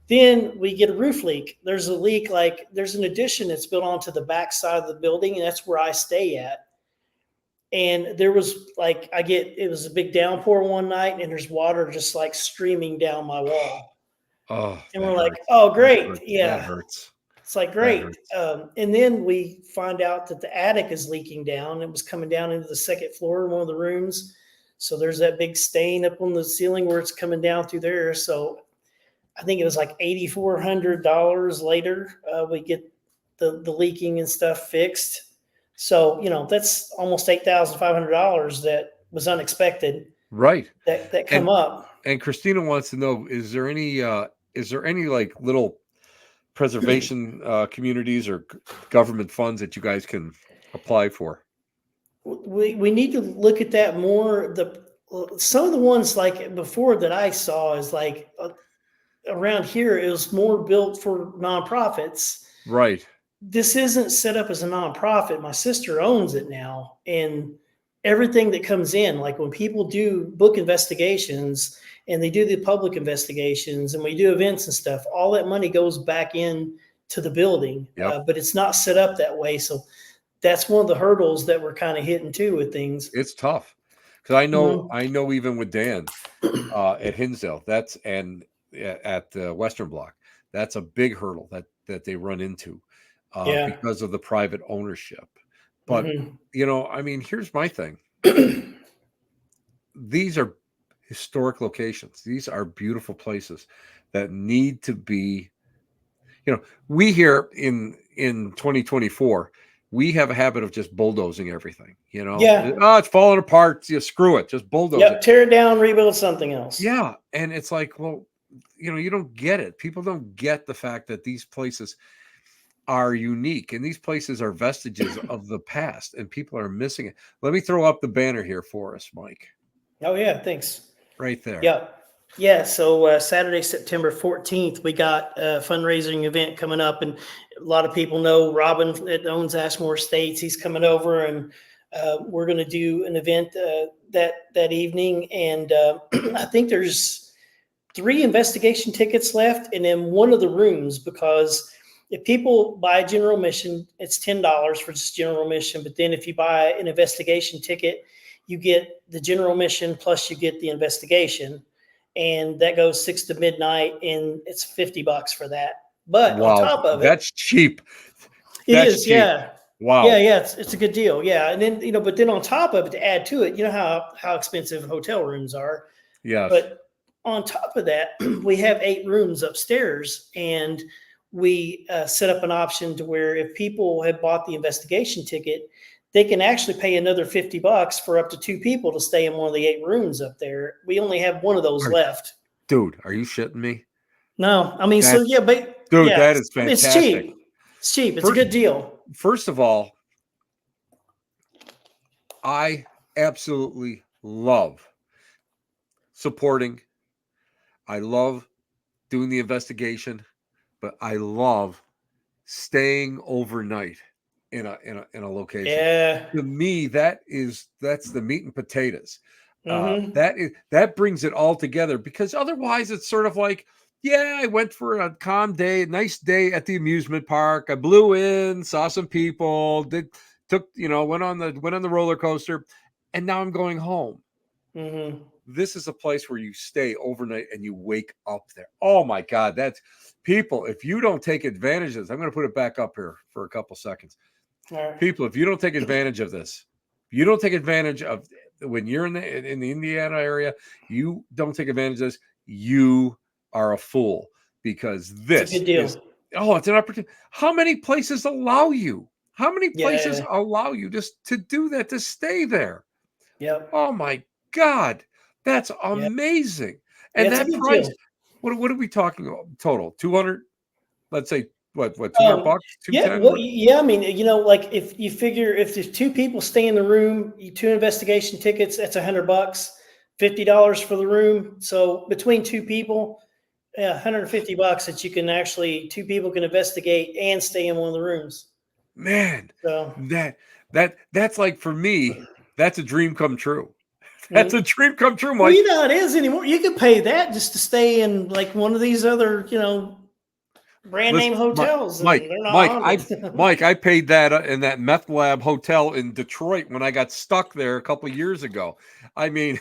Then we get a roof leak. There's a leak. Like, there's an addition that's built onto the back side of the building, and that's where I stay at. And there was it was a big downpour one night, and there's water just like streaming down my wall. Oh, and we're like, oh, great. Yeah. That hurts. It's like, great. And then we find out that the attic is leaking down. It was coming down into the second floor in one of the rooms. So there's that big stain up on the ceiling where it's coming down through there. So I think it was like $8,400 later, we get the leaking and stuff fixed. So, that's almost $8,500 that was unexpected. Right. That come up. And Christina wants to know, is there any like little preservation communities or government funds that you guys can apply for? We need to look at that more. Some of the ones like before that I saw is like around here, it was more built for nonprofits. Right. This isn't set up as a nonprofit. My sister owns it now, and everything that comes in, like when people do book investigations and they do the public investigations and we do events and stuff, all that money goes back in to the building. Yep. But it's not set up that way. So that's one of the hurdles that we're kind of hitting too with things. It's tough, because I know even with Dan at Hinsdale, at the Western Block, that's a big hurdle that they run into. Because of the private ownership. But, I mean, here's my thing. These are historic locations. These are beautiful places that need to be, we here in 2024, we have a habit of just bulldozing everything, Yeah. Oh, it's falling apart. Screw it. Just bulldoze it. Tear it down, rebuild something else. Yeah. And it's like, well, you don't get it. People don't get the fact that these places are unique, and these places are vestiges of the past, and people are missing it. Let me throw up the banner here for us, Mike. Oh yeah, thanks. Right there. Yeah. So Saturday, September 14th, we got a fundraising event coming up, and a lot of people know Robin that owns Ashmore Estates. He's coming over, and we're going to do an event that evening. And I think there's 3 investigation tickets left, and then one of the rooms, because if people buy general admission, it's $10 for just general admission. But then if you buy an investigation ticket, you get the general admission plus you get the investigation, and that goes 6 to midnight, and it's $50 for that. But on top of it, that's cheap. That's cheap. Yeah. Wow. Yeah. It's a good deal. Yeah. And then, but then on top of it, to add to it, how expensive hotel rooms are. Yeah. But on top of that, we have 8 rooms upstairs, and we set up an option to where if people have bought the investigation ticket, they can actually pay another $50 for up to 2 people to stay in one of the 8 rooms up there. We only have one of those left. Dude, are you shitting me? No, I mean, but dude, that is fantastic. It's cheap. It's cheap. It's a good deal. First of all, I absolutely love supporting. I love doing the investigation. but I love staying overnight in a location. Yeah. To me, that's the meat and potatoes. Mm-hmm. That brings it all together, because otherwise it's sort of like, yeah, I went for a calm day, nice day at the amusement park. I blew in, saw some people, went on the roller coaster, and now I'm going home. Mm-hmm. This is a place where you stay overnight and you wake up there. Oh my God, that's people. If you don't take advantage of this, I'm going to put it back up here for a couple seconds. All right. People, if you don't take advantage of this, you don't take advantage of when you're in the Indiana area, you don't take advantage of this, you are a fool, because It's a this good is, deal. oh, it's an opportunity. How many places allow you? How many places Yeah. allow you just to do that, to stay there? Yep. Oh my God, that's Yeah. amazing. Yeah. And It's a that good price, deal. what are we talking about total? 200, let's say, what 200 Um, bucks, yeah, 210? well, What? yeah. I mean, like if you figure if there's two people stay in the room, two investigation tickets, that's $100, $50 for the room. So between two people, yeah, $150 that you can actually two people can investigate and stay in one of the rooms. Man, So that that's like, for me, that's a dream come true. That's a mhm. dream come true, Well, Mike. you know how it is anymore. You can pay that just to stay in like one of these other, brand Listen, name hotels, and Mike, they're not Mike, I haunted. Mike, I paid that in that meth lab hotel in Detroit when I got stuck there a couple of years ago. I mean,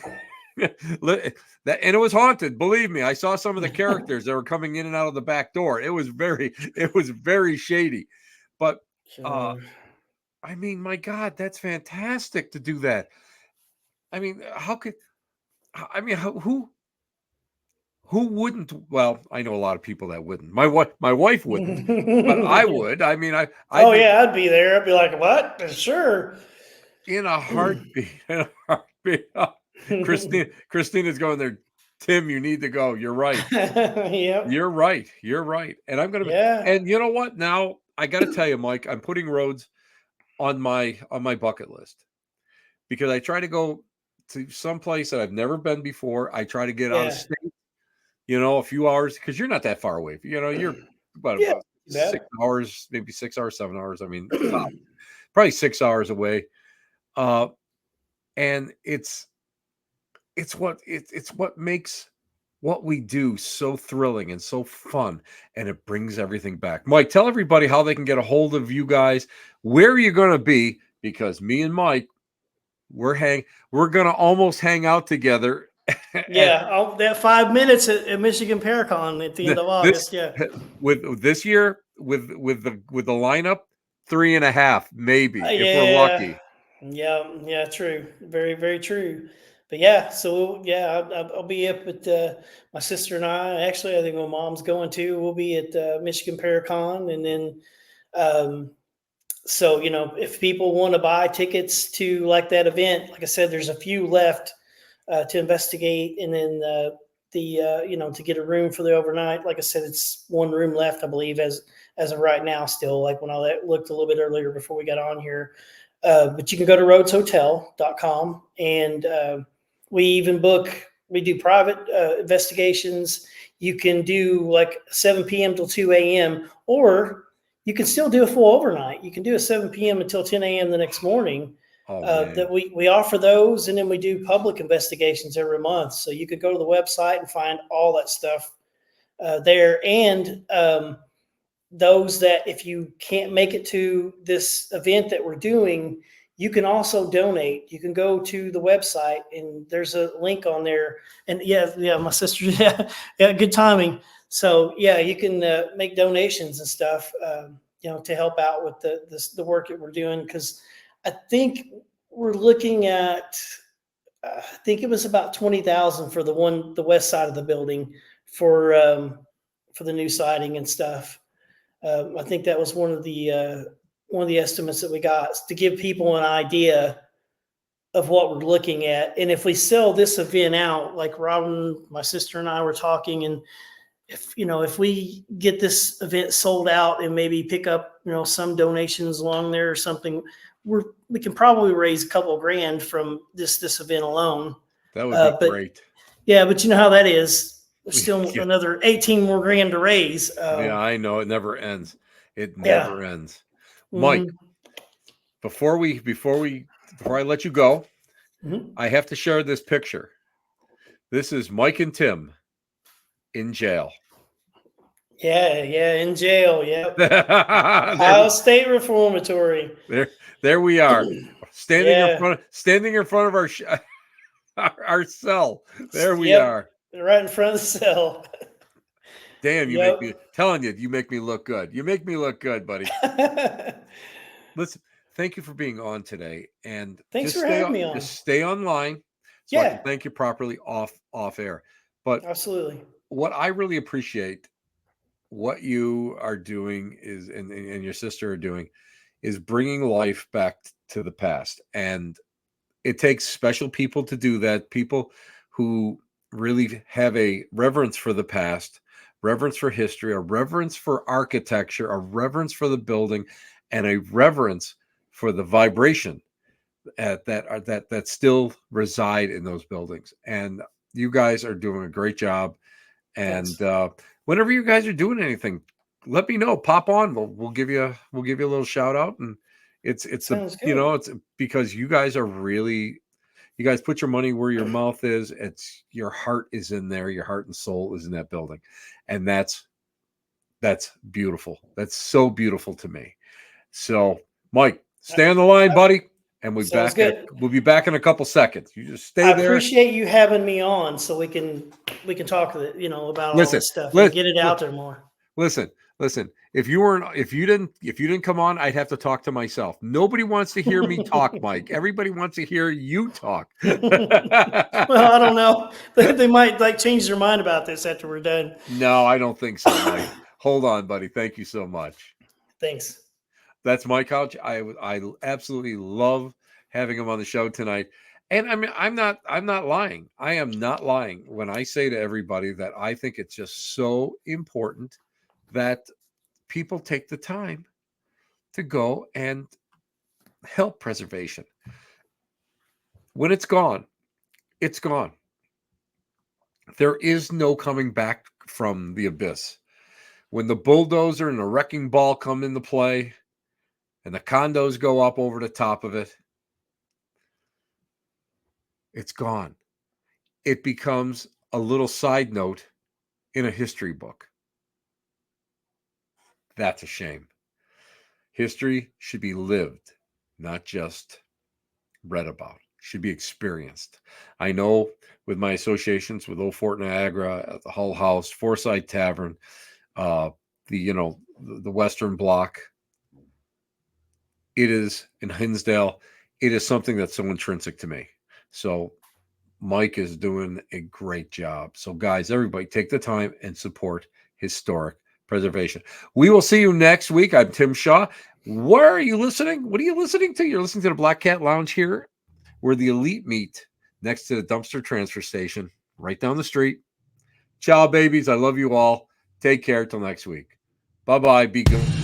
that, and it was haunted. Believe me, I saw some of the characters that were coming in and out of the back door. It was very shady. But uh, Sure. I mean, my God, that's fantastic to do that. I mean, who wouldn't? Well, I know a lot of people that wouldn't. My wife wouldn't, but I Yeah. would. I mean, I'd Oh be yeah, I'd be there. I'd be like, what? Sure. in a heartbeat. In a heartbeat. Christina's going there. Tim, you need to go. You're right. Yep. You're right. You're right. And I'm gonna be. Yeah. And you know what? Now I got to tell you, Mike, I'm putting roads on my bucket list, because I try to go to some place that I've never been before. I try to get out of Yeah. state, a few hours, because you're not that far away. You're Yeah. about That. 6 hours, maybe 6 hours, 7 hours. I mean, probably 6 hours away. Uh, and it's what makes what we do so thrilling and so fun, and it brings everything back. Mike, tell everybody how they can get a hold of you guys. Where are you going to be? Because me and Mike, we're going to almost hang out together at Yeah. That 5 minutes at Michigan Paracon at the end of this August. Yeah. with this year, with the lineup, 3.5 maybe, if we're Yeah. lucky. Yeah. Yeah. True. Very, very true. But yeah, so yeah, I'll be up at my sister and I. Actually, I think my mom's going too. We'll be at Michigan Paracon, and then so if people want to buy tickets to like that event, like I said, there's a few left to investigate, and then to get a room for the overnight. Like I said, it's one room left, I believe, as of right now. Still, like when I looked a little bit earlier before we got on here, but you can go to rhodeshotel.com, and we do private investigations. You can do like 7 p.m. till 2 a.m. or you can still do a full overnight. You can do a 7 p.m. until 10 a.m. the next morning. Oh That man. we offer those, and then we do public investigations every month. So you could go to the website and find all that stuff there. And those that if you can't make it to this event that we're doing, you can also donate. You can go to the website, and there's a link on there. And yeah, my sister, yeah, good timing. So yeah, you can make donations and stuff, to help out with the work that we're doing. Because I think we're looking at, I think it was about 20,000 for the west side of the building for the new siding and stuff. I think that was one of the estimates that we got to give people an idea of what we're looking at. And if we sell this event out, like Robin, my sister, and I were talking, and if we get this event sold out and maybe pick up some donations along there or something, we can probably raise a couple of grand from this event alone. That would be But great. yeah, but you know how that is. there's still Yeah, another 18 more grand to raise. yeah, I know it never ends. It Yeah. never ends. Mike, Hmm. before I let you go, Hmm. I have to share this picture. This is Mike and Tim in jail. Yeah, yeah, in jail. Yep. there, Ohio State Reformatory. there we are, Yeah. standing in front of our cell. There we Yep. are. Right in front of the cell. Damn, you make Yep. me telling you, you make me look good. You make me look good, buddy. Listen, thank you for being on today, and Thanks for having me on. just stay online so I can Yeah, thank you properly off air. But absolutely. what I really appreciate, what you are doing is, and your sister are doing, is bringing life back to the past, and it takes special people to do that. People who really have a reverence for the past, reverence for history, a reverence for architecture, a reverence for the building, and a reverence for the vibration that still reside in those buildings. And you guys are doing a great job. And Thanks. whenever you guys are doing anything, let me know. Pop on. We'll give you a little shout out. And it's the Sounds good. it's because you guys are really, you guys put your money where your mouth is. It's your heart is in there. Your heart and soul is in that building, and that's beautiful. That's so beautiful to me. So, Mike, stay on the line, buddy, and Sounds good. we'll be back in a couple seconds. You just stay I there. appreciate you having me on so we can talk about all Listen, this stuff and let, get it let out there more. listen, listen. If you didn't come on, I'd have to talk to myself. Nobody wants to hear me talk, Mike. Everybody wants to hear you talk. Well, I don't know. They might like change their mind about this after we're done. No, I don't think so, Mike. Hold on, buddy. Thank you so much. Thanks. That's my couch. I absolutely love having him on the show tonight. And I mean, I'm not lying. I am not lying when I say to everybody that I think it's just so important that people take the time to go and help preservation. When it's gone, it's gone. There is no coming back from the abyss. When the bulldozer and the wrecking ball come into play and the condos go up over the top of it, it's gone. It becomes a little side note in a history book. That's a shame. History should be lived, not just read about. Should be experienced. I know with my associations with Old Fort Niagara, the Hull House, Forsyth Tavern, uh, the Western Block. It is in Hinsdale. It is something that's so intrinsic to me. So Mike is doing a great job. So, guys, everybody take the time and support historic preservation. We will see you next week. I'm Tim Shaw. Where are you listening? What are you listening to? You're listening to the Black Cat Lounge here, where the elite meet next to the dumpster transfer station, right down the street. Ciao, babies. I love you all. Take care till next week. Bye bye. Be good.